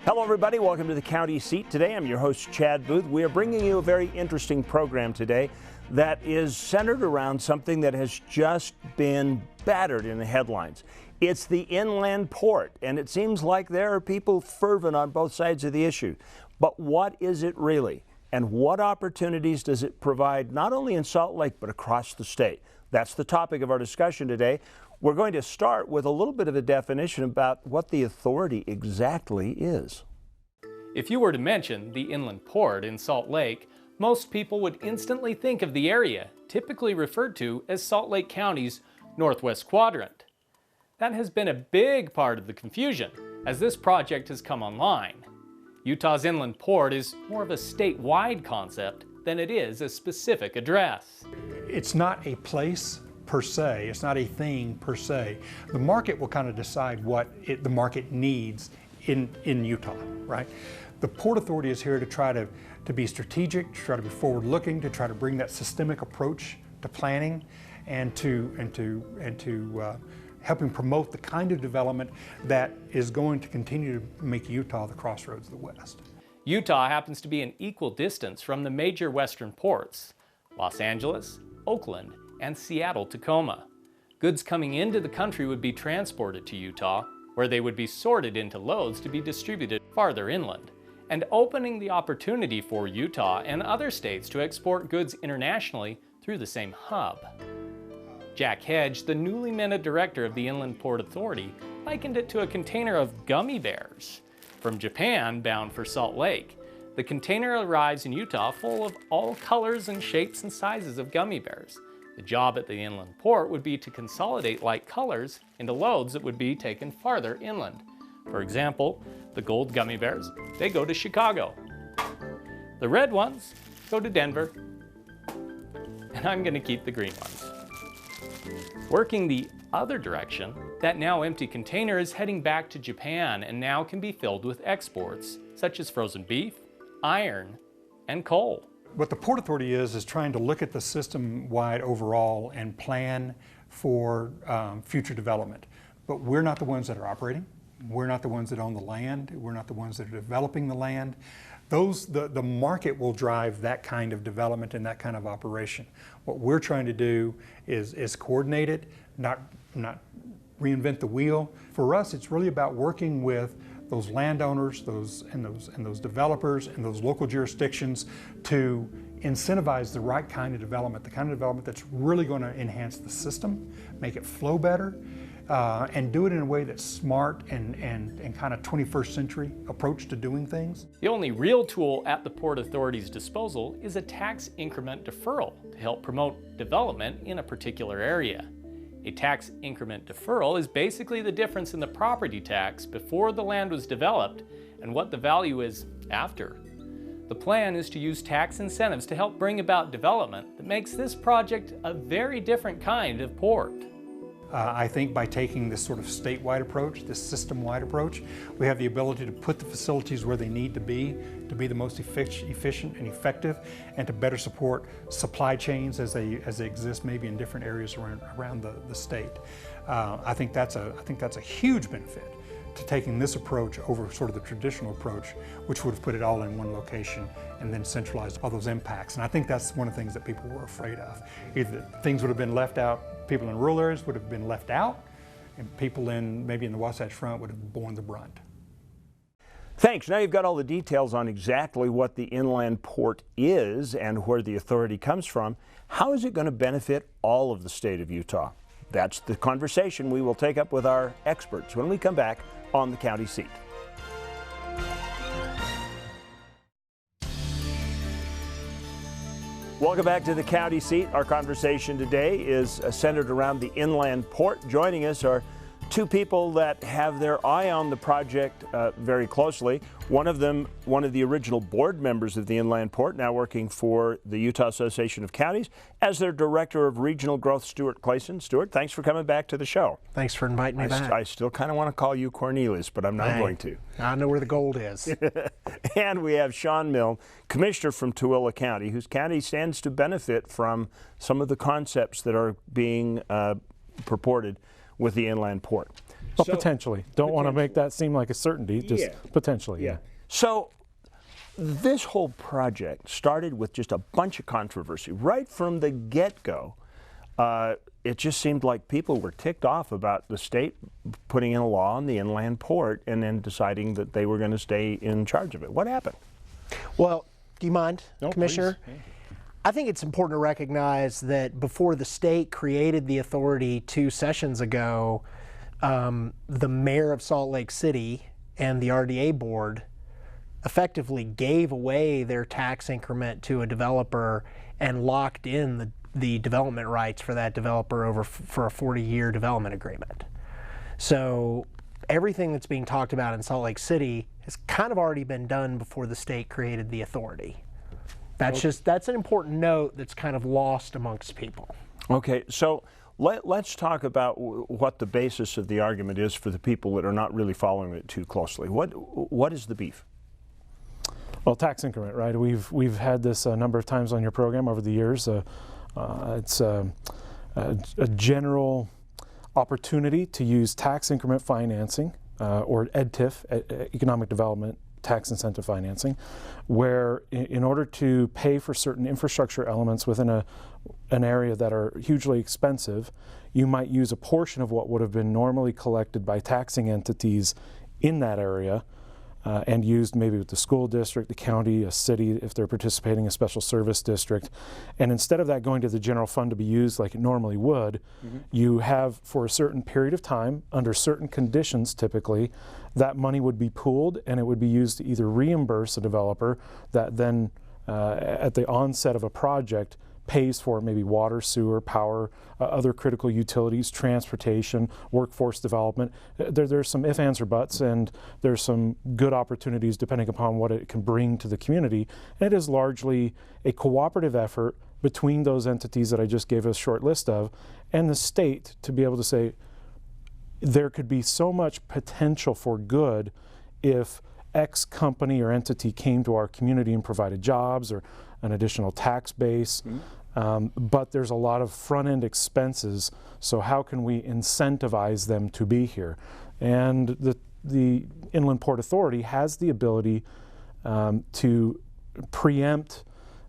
Hello everybody, welcome to the County Seat. Today I'm your host Chad Booth. We are bringing you a very interesting program today that is centered around something that has just been battered in the headlines. It's the inland port, and it seems like there are people fervent on both sides of the issue. But what is it really? And what opportunities does it provide not only in Salt Lake but across the state? That's the topic of our discussion today. We're going to start with a little bit of a definition about what the authority exactly is. If you were to mention the inland port in Salt Lake, most people would instantly think of the area, typically referred to as Salt Lake County's northwest quadrant. That has been a big part of the confusion as this project has come online. Utah's inland port is more of a statewide concept than it is a specific address. It's not a place per se, it's not a thing per se. The market will kind of decide what the market needs in Utah, right? The Port Authority is here to try to be strategic, to try to be forward-looking, to try to bring that systemic approach to planning and to helping promote the kind of development that is going to continue to make Utah the crossroads of the West. Utah happens to be an equal distance from the major western ports, Los Angeles, Oakland, and Seattle-Tacoma. Goods coming into the country would be transported to Utah, where they would be sorted into loads to be distributed farther inland, and opening the opportunity for Utah and other states to export goods internationally through the same hub. Jack Hedge, the newly minted director of the Inland Port Authority, likened it to a container of gummy bears. From Japan, bound for Salt Lake, the container arrives in Utah full of all colors and shapes and sizes of gummy bears. The job at the inland port would be to consolidate like colors into loads that would be taken farther inland. For example, the gold gummy bears, they go to Chicago. The red ones go to Denver. And I'm going to keep the green ones. Working the other direction, that now empty container is heading back to Japan and now can be filled with exports, such as frozen beef, iron, and coal. What the Port Authority is trying to look at the system-wide overall and plan for future development. But we're not the ones that are operating. We're not the ones that own the land. We're not the ones that are developing the land. The market will drive that kind of development and that kind of operation. What we're trying to do is coordinate it, not reinvent the wheel. For us, it's really about working with those landowners, those developers and those local jurisdictions to incentivize the right kind of development, the kind of development that's really going to enhance the system, make it flow better, and do it in a way that's smart and kind of 21st century approach to doing things. The only real tool at the Port Authority's disposal is a tax increment deferral to help promote development in a particular area. A tax increment deferral is basically the difference in the property tax before the land was developed and what the value is after. The plan is to use tax incentives to help bring about development that makes this project a very different kind of port. I think by taking this sort of statewide approach, this system-wide approach, we have the ability to put the facilities where they need to be the most efficient and effective, and to better support supply chains as they exist maybe in different areas around the state. I think that's a huge benefit to taking this approach over sort of the traditional approach, which would have put it all in one location and then centralized all those impacts. And I think that's one of the things that people were afraid of. Either things would have been left out, people in rural areas would have been left out, and people maybe in the Wasatch Front would have borne the brunt. Thanks. Now you've got all the details on exactly what the inland port is and where the authority comes from. How is it going to benefit all of the state of Utah? That's the conversation we will take up with our experts when we come back on the County Seat. Welcome back to the County Seat. Our conversation today is centered around the inland port. Joining us are two people that have their eye on the project very closely. One of them, one of the original board members of the Inland Port, now working for the Utah Association of Counties as their Director of Regional Growth, Stuart Clayson. Stuart, thanks for coming back to the show. Thanks for inviting me back. I still kind of want to call you Cornelius, but I'm not going to. I know where the gold is. And we have Sean Milne, Commissioner from Tooele County, whose county stands to benefit from some of the concepts that are being purported with the inland port. Well, potentially. Don't want to make that seem like a certainty, just potentially. Yeah. So this whole project started with just a bunch of controversy. Right from the get-go, it just seemed like people were ticked off about the state putting in a law on the inland port and then deciding that they were going to stay in charge of it. What happened? Well, do you mind, No, Commissioner? please. I think it's important to recognize that before the state created the authority 2 sessions ago, the mayor of Salt Lake City and the RDA board effectively gave away their tax increment to a developer and locked in the development rights for that developer for a 40-year development agreement. So everything that's being talked about in Salt Lake City has kind of already been done before the state created the authority. That's an important note that's kind of lost amongst people. Okay, so let's talk about what the basis of the argument is for the people that are not really following it too closely. What is the beef? Well, tax increment, right? We've had this a number of times on your program over the years. It's a general opportunity to use tax increment financing, or EDTIF, Economic Development Tax Incentive Financing, where in order to pay for certain infrastructure elements within an area that are hugely expensive, you might use a portion of what would have been normally collected by taxing entities in that area and used maybe with the school district, the county, a city, if they're participating in a special service district. And instead of that going to the general fund to be used like it normally would, you have for a certain period of time, under certain conditions typically, that money would be pooled and it would be used to either reimburse a developer that then at the onset of a project pays for maybe water, sewer, power, other critical utilities, transportation, workforce development. There's some ifs, ands, or buts, and there's some good opportunities depending upon what it can bring to the community. And it is largely a cooperative effort between those entities that I just gave a short list of and the state to be able to say there could be so much potential for good if X company or entity came to our community and provided jobs or an additional tax base, but there's a lot of front-end expenses, so how can we incentivize them to be here? And the Inland Port Authority has the ability to preempt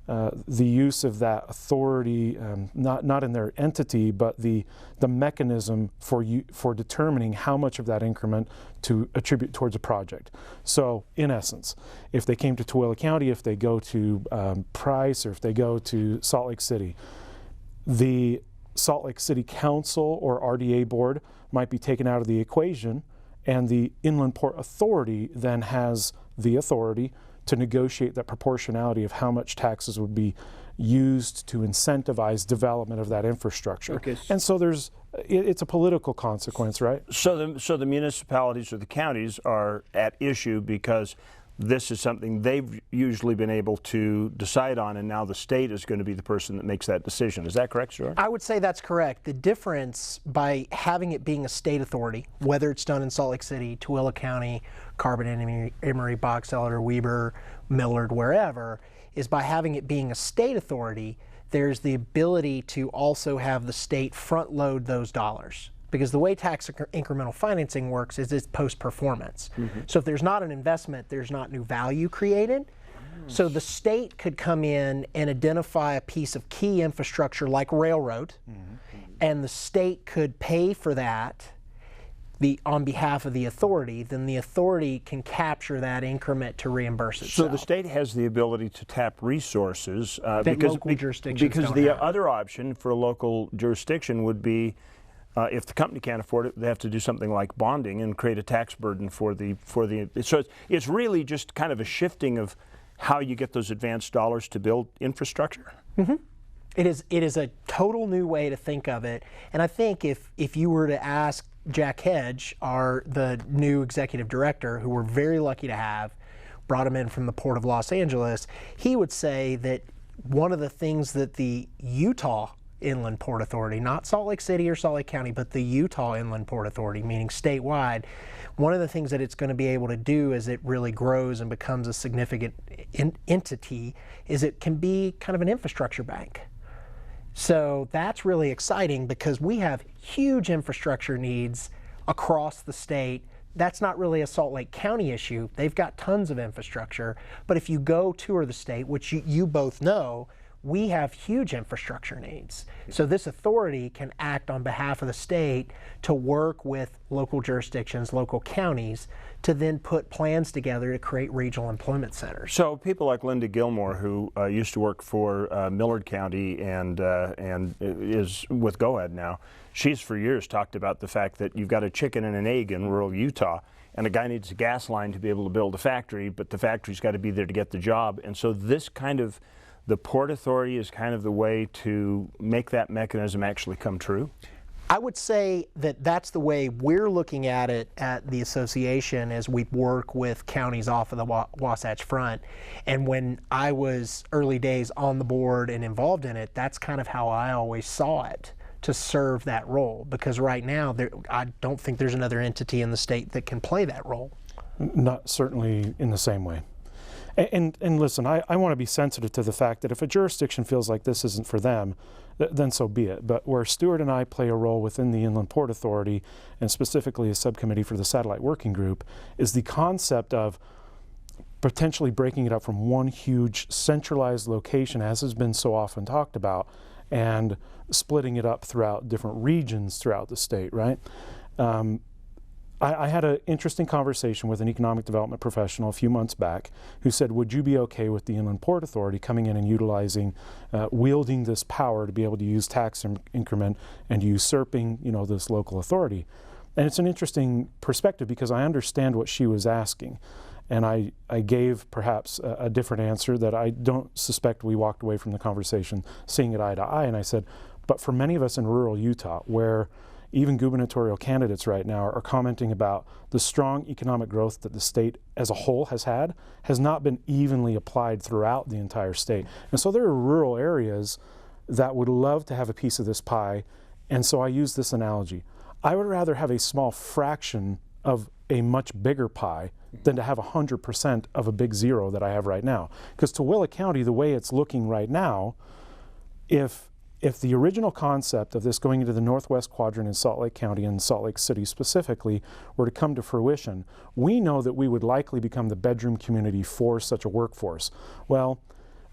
the use of that authority, not in their entity, but the mechanism for determining how much of that increment to attribute towards a project. So in essence, if they came to Tooele County, if they go to Price, or if they go to Salt Lake City, the Salt Lake City Council or RDA board might be taken out of the equation, and the Inland Port Authority then has the authority to negotiate that proportionality of how much taxes would be used to incentivize development of that infrastructure. Okay. And so it's a political consequence, right? So the municipalities or the counties are at issue because this is something they've usually been able to decide on, and now the state is going to be the person that makes that decision. Is that correct, Stuart? I would say that's correct. The difference by having it being a state authority, whether it's done in Salt Lake City, Tooele County, Carbon, Emery, Box Elder, Weber, Millard, wherever, is by having it being a state authority, there's the ability to also have the state front load those dollars. Because the way tax incremental financing works is it's post-performance. So if there's not an investment, there's not new value created. So the state could come in and identify a piece of key infrastructure like railroad, and the state could pay for that on behalf of the authority. Then the authority can capture that increment to reimburse itself. So the state has the ability to tap resources local jurisdictions because don't the have. other option for a local jurisdiction would be if the company can't afford it, they have to do something like bonding and create a tax burden for the. So it's really just kind of a shifting of how you get those advanced dollars to build infrastructure. It is a total new way to think of it. And I think if you were to ask Jack Hedge, the new executive director, who we're very lucky to have, brought him in from the Port of Los Angeles, he would say that one of the things that the Utah Inland Port Authority, not Salt Lake City or Salt Lake County, but the Utah Inland Port Authority, meaning statewide, one of the things that it's going to be able to do as it really grows and becomes a significant entity is it can be kind of an infrastructure bank. So that's really exciting because we have huge infrastructure needs across the state. That's not really a Salt Lake County issue. They've got tons of infrastructure. But if you go tour the state, which you both know, we have huge infrastructure needs. So this authority can act on behalf of the state to work with local jurisdictions, local counties, to then put plans together to create regional employment centers. So people like Linda Gilmore, who used to work for Millard County and is with GOED now, she's for years talked about the fact that you've got a chicken and an egg in rural Utah, and a guy needs a gas line to be able to build a factory, but the factory's got to be there to get the job. And so this kind of, the Port Authority is kind of the way to make that mechanism actually come true? I would say that that's the way we're looking at it at the association as we work with counties off of the Wasatch Front. And when I was early days on the board and involved in it, that's kind of how I always saw it, to serve that role. Because right now, I don't think there's another entity in the state that can play that role. Not certainly in the same way. And listen, I want to be sensitive to the fact that if a jurisdiction feels like this isn't for them, then so be it. But where Stuart and I play a role within the Inland Port Authority, and specifically a subcommittee for the Satellite Working Group, is the concept of potentially breaking it up from one huge centralized location, as has been so often talked about, and splitting it up throughout different regions throughout the state, right? I had an interesting conversation with an economic development professional a few months back who said, would you be okay with the Inland Port Authority coming in and utilizing, wielding this power to be able to use tax increment and usurping, this local authority? And it's an interesting perspective because I understand what she was asking. And I gave perhaps a different answer that I don't suspect we walked away from the conversation seeing it eye to eye. And I said, but for many of us in rural Utah, where even gubernatorial candidates right now are commenting about the strong economic growth that the state as a whole has not been evenly applied throughout the entire state. And so there are rural areas that would love to have a piece of this pie. And so I use this analogy. I would rather have a small fraction of a much bigger pie than to have 100% of a big zero that I have right now. Because Tooele County, the way it's looking right now, if the original concept of this going into the northwest quadrant in Salt Lake County and Salt Lake City specifically were to come to fruition, we know that we would likely become the bedroom community for such a workforce. Well,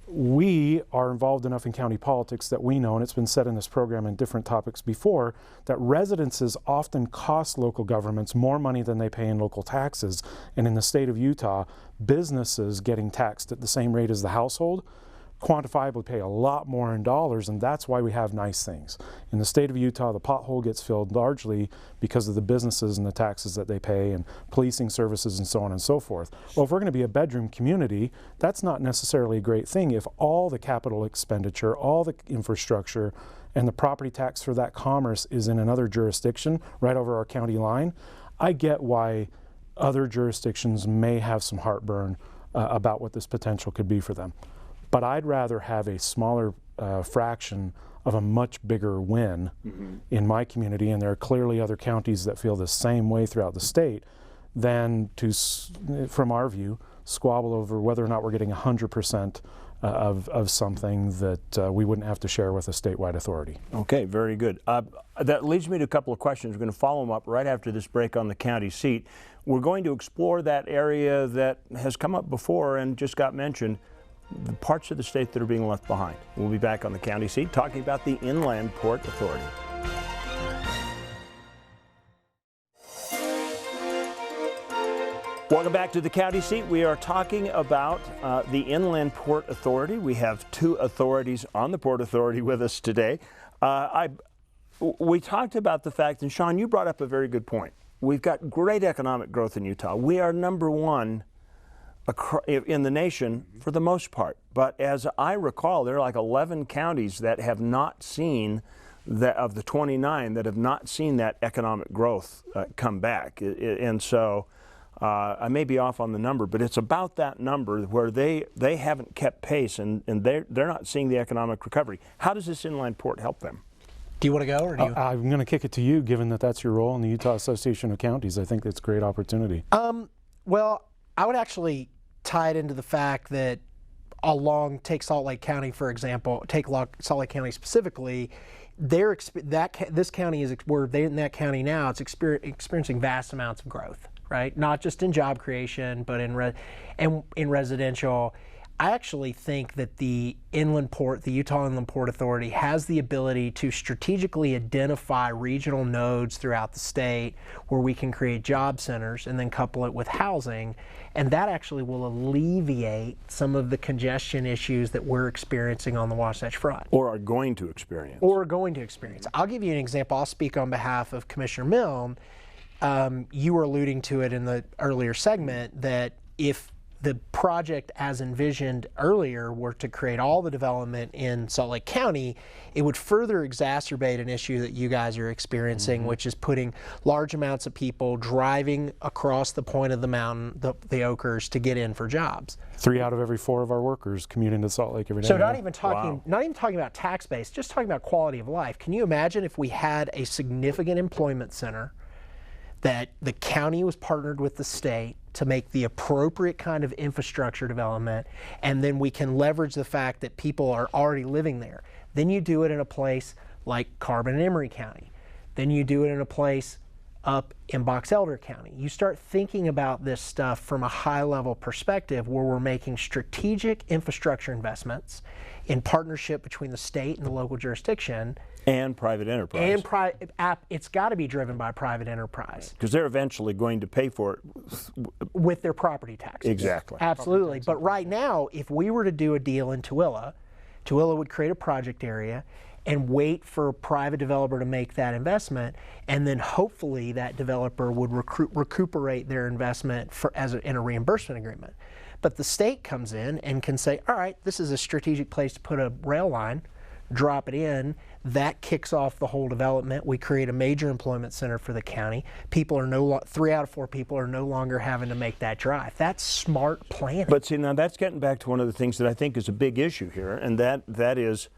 we are involved enough in county politics that we know, and it's been said in this program in different topics before, that residences often cost local governments more money than they pay in local taxes. And in the state of Utah, businesses getting taxed at the same rate as the household quantifiably pay a lot more in dollars, and that's why we have nice things. In the state of Utah, the pothole gets filled largely because of the businesses and the taxes that they pay and policing services and so on and so forth. Well, if we're going to be a bedroom community, that's not necessarily a great thing if all the capital expenditure, all the infrastructure, and the property tax for that commerce is in another jurisdiction right over our county line. I get why other jurisdictions may have some heartburn about what this potential could be for them. But I'd rather have a smaller fraction of a much bigger win in my community, and there are clearly other counties that feel the same way throughout the state, than to, from our view, squabble over whether or not we're getting 100% of something that we wouldn't have to share with a statewide authority. Okay, very good. That leads me to a couple of questions. We're going to follow them up right after this break on the county seat. We're going to explore that area that has come up before and just got mentioned, the parts of the state that are being left behind. We'll be back on the county seat talking about the Inland Port Authority. Welcome back to the county seat. We are talking about the Inland Port Authority. We have two authorities on the Port Authority with us today. We talked about the fact, and Sean, you brought up a very good point. We've got great economic growth in Utah. We are number one in the nation for the most part. But as I recall, there are like 11 counties that have not seen, of the 29, that have not seen that economic growth come back. And so I may be off on the number, but it's about that number where they haven't kept pace and they're not seeing the economic recovery. How does this inland port help them? Do you want to go, or do you? I'm going to kick it to you, given that that's your role in the Utah Association of Counties. I think that's a great opportunity. Well, I would actually tie it into the fact that take Salt Lake County, for example, take Salt Lake County specifically, this county is where they're in that county now. It's experiencing vast amounts of growth, right? Not just in job creation, but in residential. I actually think that the Utah Inland Port Authority has the ability to strategically identify regional nodes throughout the state where we can create job centers and then couple it with housing. And that actually will alleviate some of the congestion issues that we're experiencing on the Wasatch Front. Or are going to experience. I'll give you an example. I'll speak on behalf of Commissioner Milne. You were alluding to it in the earlier segment that if the project as envisioned earlier were to create all the development in Salt Lake County, it would further exacerbate an issue that you guys are experiencing, which is putting large amounts of people driving across the point of the mountain, the Oakers, to get in for jobs. 3 out of every 4 of our workers commute into Salt Lake every day. So not even talking about tax base, just talking about quality of life. Can you imagine if we had a significant employment center that the county was partnered with the state to make the appropriate kind of infrastructure development, and then we can leverage the fact that people are already living there. Then you do it in a place like Carbon and Emery County. Then you do it in a place up in Box Elder County. You start thinking about this stuff from a high-level perspective where we're making strategic infrastructure investments in partnership between the state and the local jurisdiction. And private enterprise. And it's got to be driven by private enterprise. Because they're eventually going to pay for it. With their property taxes. Exactly. Absolutely. But right now, if we were to do a deal in Tooele would create a project area and wait for a private developer to make that investment, and then hopefully that developer would recuperate their investment in a reimbursement agreement. But the state comes in and can say, all right, this is a strategic place to put a rail line, drop it in, that kicks off the whole development. We create a major employment center for the county. 3 out of 4 people are no longer having to make that drive. That's smart planning. But see, now that's getting back to one of the things that I think is a big issue here, and that is,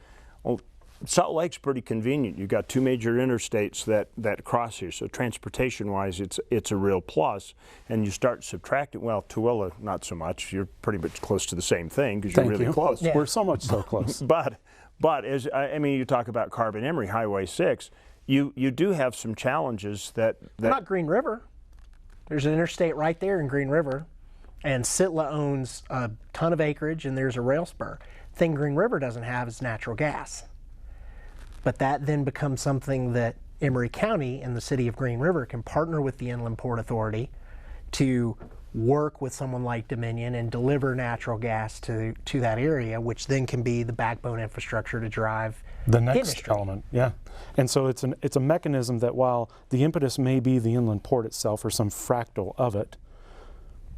Salt Lake's pretty convenient. You've got 2 major interstates that cross here, so transportation-wise, it's a real plus. And you start subtracting. Well, Tooele, not so much. You're pretty much close to the same thing because you're really close. Yeah. We're so much so close. But as you talk about Carbon Emery Highway 6, you do have some challenges that not Green River. There's an interstate right there in Green River, and Sitla owns a ton of acreage, and there's a rail spur. The thing Green River doesn't have is natural gas. But that then becomes something that Emery County and the city of Green River can partner with the Inland Port Authority to work with someone like Dominion and deliver natural gas to that area, which then can be the backbone infrastructure to drive the next industry. element. Yeah, and so it's a mechanism that while the impetus may be the inland port itself or some fractal of it,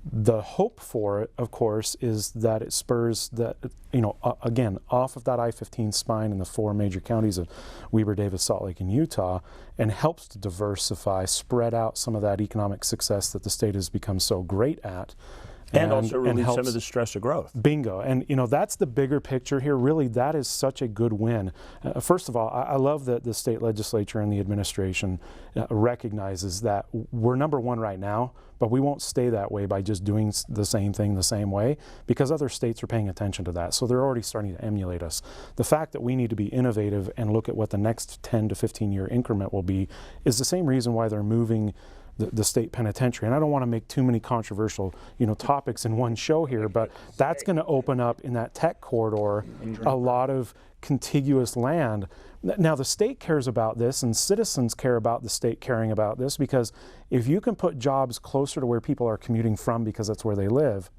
the hope for it, of course, is that it spurs that, again, off of that I-15 spine in the 4 major counties of Weber, Davis, Salt Lake, and Utah, and helps to diversify, spread out some of that economic success that the state has become so great at. And also relieve some of the stress of growth. Bingo. And, that's the bigger picture here. Really, that is such a good win. First of all, I love that the state legislature and the administration recognizes that we're number 1 right now, but we won't stay that way by just doing the same thing the same way, because other states are paying attention to that. So they're already starting to emulate us. The fact that we need to be innovative and look at what the next 10 to 15 year increment will be is the same reason why they're moving the state penitentiary. And I don't want to make too many controversial, topics in one show here, but that's going to open up in that tech corridor a lot of contiguous land. Now the state cares about this, and citizens care about the state caring about this, because if you can put jobs closer to where people are commuting from because that's where they live,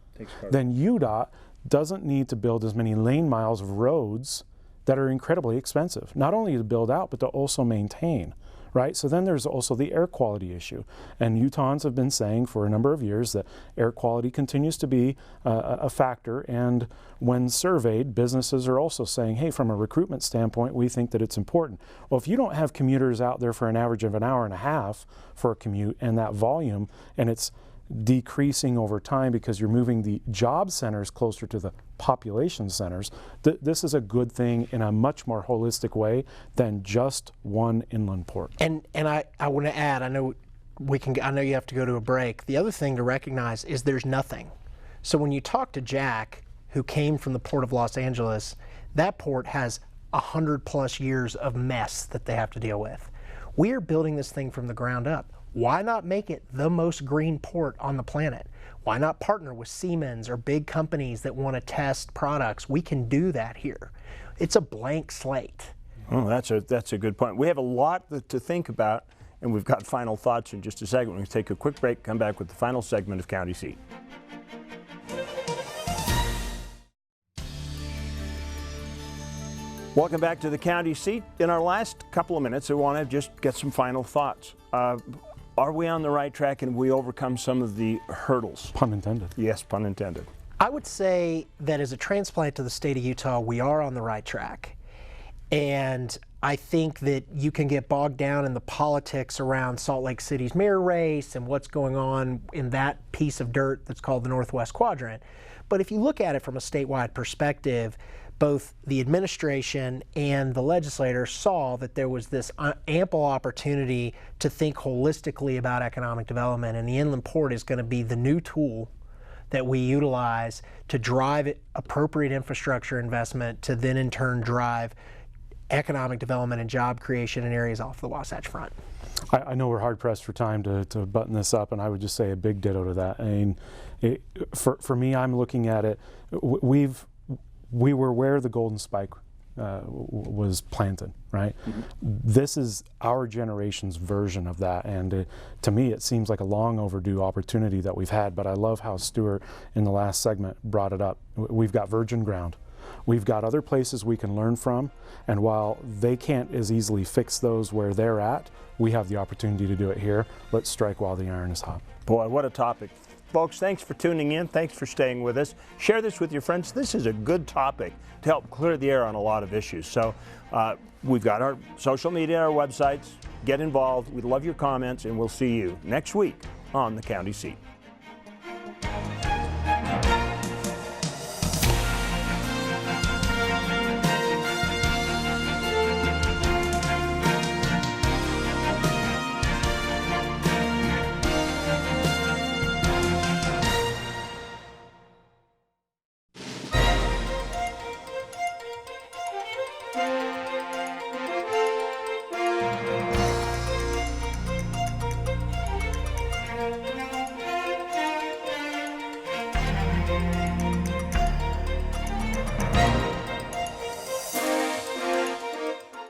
then UDOT doesn't need to build as many lane miles of roads that are incredibly expensive, not only to build out, but to also maintain. Right? So then there's also the air quality issue. And Utahns have been saying for a number of years that air quality continues to be a factor. And when surveyed, businesses are also saying, hey, from a recruitment standpoint, we think that it's important. Well, if you don't have commuters out there for an average of an hour and a half for a commute and that volume, and it's decreasing over time because you're moving the job centers closer to the population centers, this is a good thing in a much more holistic way than just one inland port. And I want to add, I know you have to go to a break. The other thing to recognize is there's nothing. So when you talk to Jack, who came from the Port of Los Angeles, that port has 100+ years of mess that they have to deal with. We are building this thing from the ground up. Why not make it the most green port on the planet? Why not partner with Siemens or big companies that want to test products? We can do that here. It's a blank slate. Oh, that's a good point. We have a lot to think about, and we've got final thoughts in just a second. We're going to take a quick break, come back with the final segment of County Seat. Welcome back to the County Seat. In our last couple of minutes, I want to just get some final thoughts. Are we on the right track and we overcome some of the hurdles? Pun intended. Yes, pun intended. I would say that as a transplant to the state of Utah, we are on the right track. And I think that you can get bogged down in the politics around Salt Lake City's mayor race and what's going on in that piece of dirt that's called the Northwest Quadrant. But if you look at it from a statewide perspective, both the administration and the legislators saw that there was this ample opportunity to think holistically about economic development, and the inland port is going to be the new tool that we utilize to drive appropriate infrastructure investment to then in turn drive economic development and job creation in areas off the Wasatch Front. I know we're hard pressed for time to button this up, and I would just say a big ditto to that. I mean, for me, I'm looking at it, we were where the golden spike was planted, right? Mm-hmm. This is our generation's version of that, and to me it seems like a long overdue opportunity that we've had, but I love how Stuart in the last segment brought it up. We've got virgin ground. We've got other places we can learn from, and while they can't as easily fix those where they're at, we have the opportunity to do it here. Let's strike while the iron is hot. Boy, what a topic. Folks, thanks for tuning in. Thanks for staying with us. Share this with your friends. This is a good topic to help clear the air on a lot of issues. So we've got our social media, our websites. Get involved. We'd love your comments, and we'll see you next week on the County Seat.